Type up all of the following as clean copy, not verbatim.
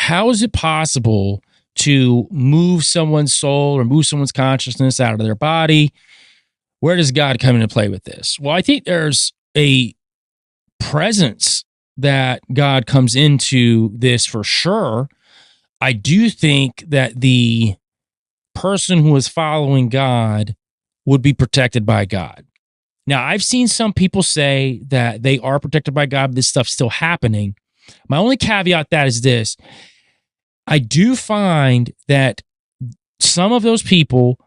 how is it possible to move someone's soul or move someone's consciousness out of their body? Where does God come into play with this? Well, I think there's a presence that God comes into this for sure. I do think that the person who is following God would be protected by God. Now, I've seen some people say that they are protected by God, but this stuff's still happening. My only caveat that is this. I do find that some of those people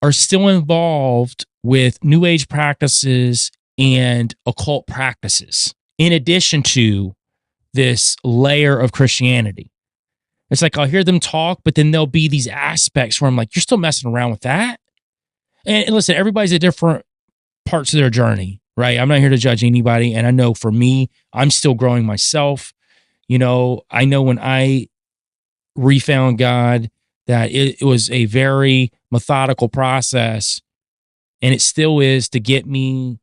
are still involved with New Age practices and occult practices, in addition to this layer of Christianity. It's like I'll hear them talk, but then there'll be these aspects where I'm like, you're still messing around with that? And listen, everybody's at different parts of their journey, right? I'm not here to judge anybody. And I know for me, I'm still growing myself. You know, I know when I refound God that it was a very methodical process, and it still is, to get me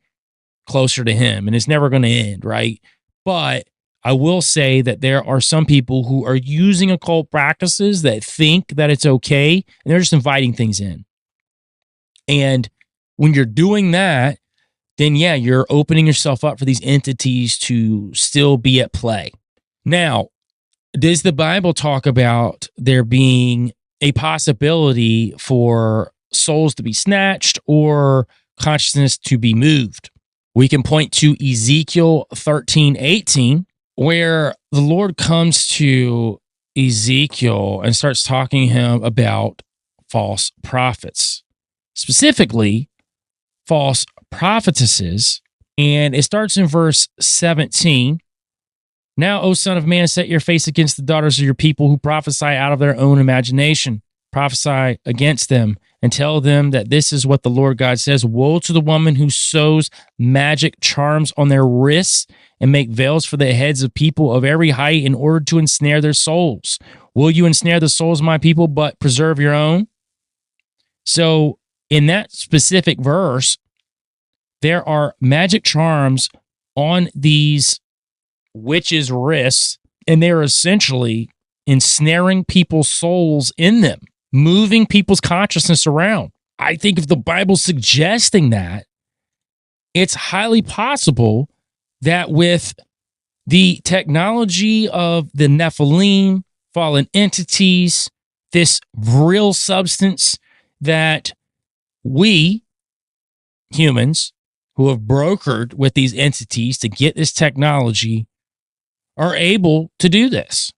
closer to Him. And it's never going to end, right? But I will say that there are some people who are using occult practices that think that it's okay, and they're just inviting things in. And when you're doing that, then yeah, you're opening yourself up for these entities to still be at play. Now, does the Bible talk about there being a possibility for souls to be snatched or consciousness to be moved? We can point to Ezekiel 13:18, where the Lord comes to Ezekiel and starts talking to him about false prophets, specifically false prophetesses. And it starts in verse 17. Now, O son of man, set your face against the daughters of your people who prophesy out of their own imagination. Prophesy against them and tell them that this is what the Lord God says. Woe to the woman who sews magic charms on their wrists and make veils for the heads of people of every height in order to ensnare their souls. Will you ensnare the souls of my people, but preserve your own? So in that specific verse, there are magic charms on these witches' wrists, and they're essentially ensnaring people's souls in them, moving people's consciousness around. I think if the Bible's suggesting that, it's highly possible that with the technology of the Nephilim, fallen entities, this real substance that we humans who have brokered with these entities to get this technology are able to do this.